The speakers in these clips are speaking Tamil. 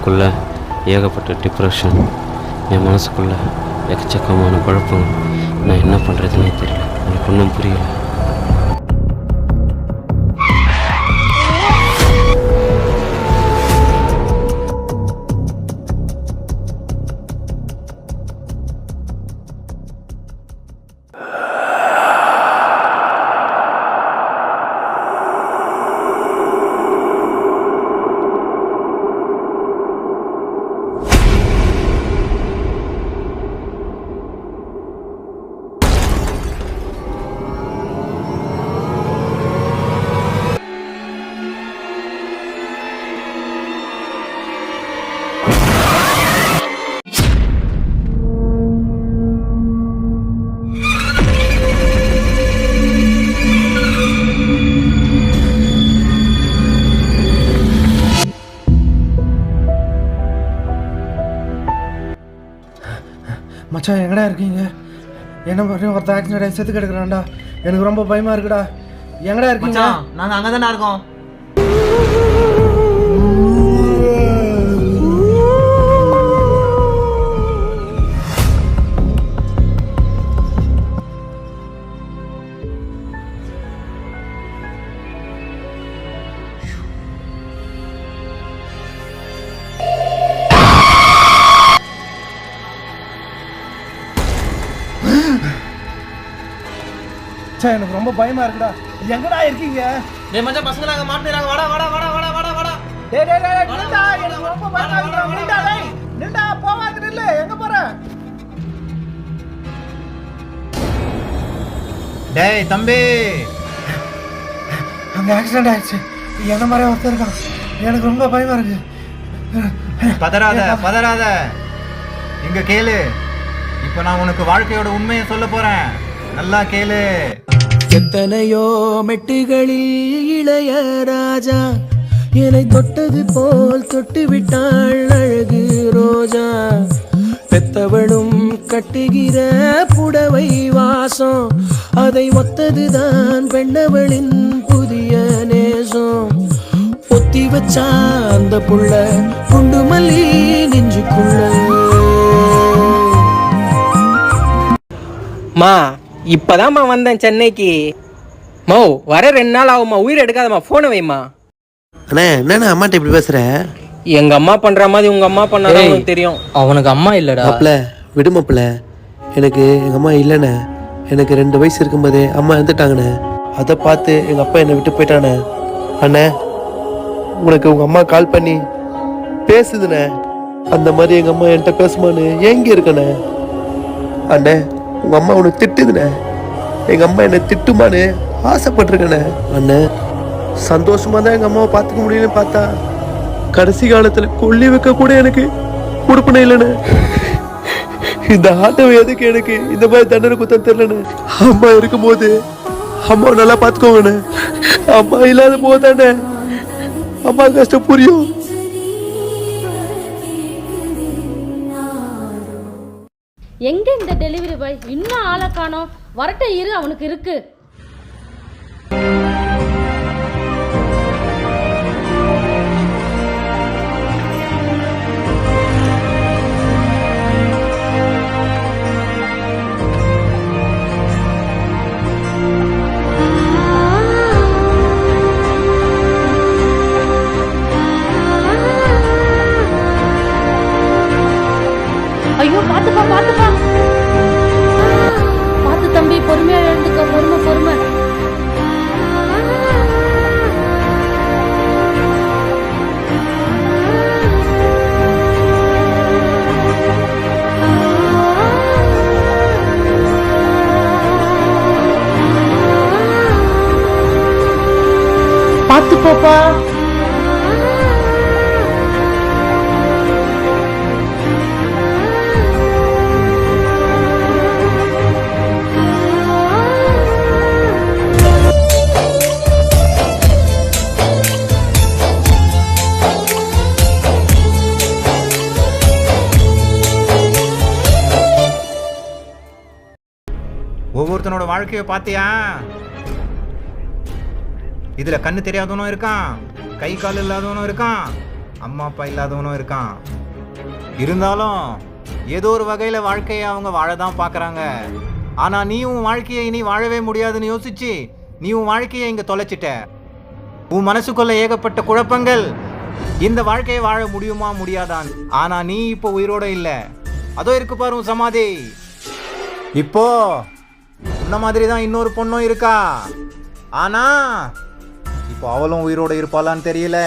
எனக்குள்ளே ஏகப்பட்ட டிப்ரெஷன், என் மனசுக்குள்ளே எக்கச்சக்கமான குழப்பங்கள். நான் என்ன பண்ணுறதுனே தெரியல, எனக்கு ஒன்றும் புரியலை. மச்சான் எங்கடா இருக்கீங்க? என்ன பண்ணி ஒருத்த ஆக்சிடென்ட் ஆகி செத்து கிடக்குறான்டா. எனக்கு ரொம்ப பயமா இருக்குடா. எங்கடா இருக்கீங்க? நாங்கள் அங்கே தானே இருக்கோம். எனக்கு ரொம்ப பயமா இருக்குடா. எங்கடா இருக்கீங்க? டேய் மச்சான், பசங்க நாங்க மாட்டேறாங்க. வாடா வாடா வாடா வாடா வாடா வாடா. டேய் நில்லுடா. எனக்கு ரொம்ப பயமா இருக்குடா. நில்லுடா டேய். நில்லுடா, போகாத நில்லு. எங்க போற? டேய் தம்பி, அங்க ஆக்சிடென்ட் ஆயிடுச்சு. என்ன மாதிரி ஒருத்தர் இருக்கான். எனக்கு ரொம்ப பயமா இருக்கு. பதறாத. இங்க கேளு. இப்போ நான் உனக்கு வாழ்க்கையோட உண்மையை சொல்ல போறேன். நல்லா கேளு. எத்தனையோ மெட்டுகளில் இளைய ராஜா என்னை தொட்டது போல் தொட்டு விட்டாள் அழகு ரோஜா. பெத்தவளும் கட்டுகிற புடவை வாசம், அதை ஒத்ததுதான் பெண்ணவளின் புதிய நேசம். பொத்தி வச்சா அந்த புள்ள குண்டு மல்லி நெஞ்சுக்குள்ள. மா இப்போதாம்மா வந்தேன் சென்னைக்கு. மோ வர 2 நாள் ஆகுமா, உயிர் எடுக்காதம்மா, ஃபோனை வைம்மா. அண்ணே என்னண்ணா அம்மாட்ட இப்படி பேசுற? எங்க அம்மா பண்ற மாதிரி உங்க அம்மா பண்ணாதான் உங்களுக்கு தெரியும். அவனுக்கு அம்மா இல்லடா. மாப்பிள்ள விடு மாப்பிள்ள. எனக்கு எங்கள் அம்மா இல்லைண்ணே. எனக்கு 2 வயசு இருக்கும்போதே அம்மா இறந்துட்டாங்கண்ணே. அதை பார்த்து எங்கள் அப்பா என்னை விட்டு போயிட்டானே. அண்ணே உனக்கு உங்கள் அம்மா கால் பண்ணி பேசுதுண்ணே. அந்த மாதிரி எங்கள் அம்மா என்கிட்ட பேசுமான்னு ஏங்கி இருக்கண்ணே. அண்ணே உங்கள் அம்மா உனக்கு திட்டுதுண்ணே. எங்கள் அம்மா என்னை திட்டுமான்னு ஆசைப்பட்டிருக்கண்ணே. அண்ணே சந்தோஷமாக தான் எங்கள் அம்மாவை பார்த்துக்க முடியும்னு பார்த்தா கடைசி காலத்தில் கொல்லி வைக்க கூட எனக்கு கொடுப்பனே இல்லைண்ணே. இந்த ஆட்டவை எதுக்கு எனக்கு இந்த மாதிரி தண்டனை குத்தம் தெரியலண்ணே. அம்மா இருக்கும்போது அம்மாவை நல்லா பார்த்துக்கோங்கண்ணே. அம்மா இல்லாத போது தானே அம்மா கஷ்டம் புரியும். எங்க இந்த டெலிவரி பாய் இன்னும் ஆளை காணோம்? வரட்ட இரு, அவனுக்கு இருக்கு. ஐயோ பாத்துப்பா பாத்துப்பா, பாத்து தம்பி, பொறுமையா எழுந்துக்க. பொறுமை பொறுமை. பாத்து போப்பா. ஒவ்வொருத்தனோட வாழ்க்கையை பார்த்தியா? இதுல கண்ணு தெரியாதவனும் இருக்கான், கை கால் இல்லாதவனும் இருக்கான், அம்மா அப்பா இல்லாதவனும் இருக்கான். இருந்தாலும் ஏதோ ஒரு வகையில் வாழ்க்கையை அவங்க வாழ தான் பார்க்குறாங்க. ஆனால் நீ உன் வாழ்க்கையை இனி வாழவே முடியாதுன்னு யோசிச்சு நீ உன் வாழ்க்கையை இங்கே தொலைச்சிட்ட. உன் மனசுக்குள்ள ஏகப்பட்ட குழப்பங்கள். இந்த வாழ்க்கையை வாழ முடியுமா முடியாதான். ஆனால் நீ இப்போ உயிரோட இல்லை. அதோ இருக்கு பாரு உன் சமாதி. இப்போ உன்ன மாதிரி தான் இன்னொரு பொண்ணும் இருக்கா. ஆனா இப்போ அவளும் உயிரோட இருப்பாளான்னு தெரியல.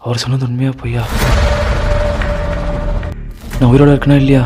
அவர் சொன்னது உண்மையா பொய்யா? நான் உயிரோட இருக்கனா இல்லையா?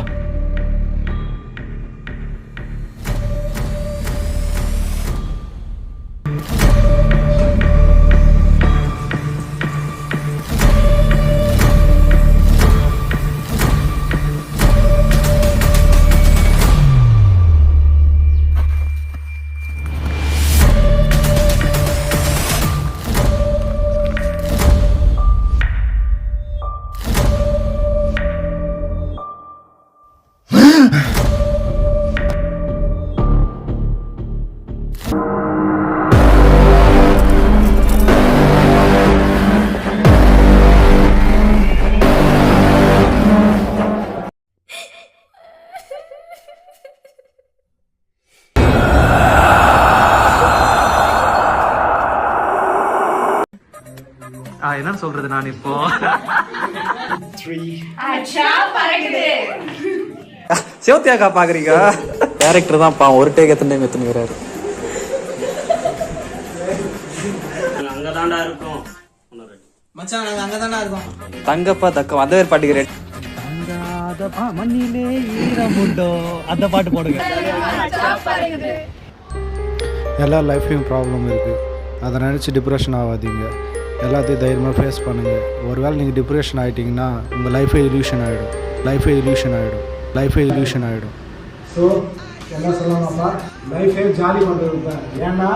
என்ன சொல்றது நான் இப்போ சிவத்தியாக்கா பாக்குறீங்க டேரக்டர் தான் ஒரு டேக் எத்தனை டைம் எத்தனைங்கிறாரு. அங்கதான்டா இருக்கும் மச்சான் நாங்க அங்கதானா இருக்கோம். தங்கப்பா தக்கம் அந்த பேர் பாட்டுக்கு ரெடி. மண்ணிலே ஈரமுண்டோ அந்த பாட்டு போடுங்க. எல்லா லைஃப்லையும் ப்ராப்ளம் இருக்குது. அதை நினச்சி டிப்ரெஷன் ஆகாதீங்க. எல்லாத்தையும் தைரியமாக ஃபேஸ் பண்ணுங்கள். ஒருவேளை நீங்கள் டிப்ரெஷன் ஆகிட்டிங்கன்னா உங்கள் லைஃபே இல்யூஷன் ஆகிடும். ஸோ என்ன சொல்லலாமாப்பா, லைஃபே ஜாலி பண்ணுறது தான். ஏன்னா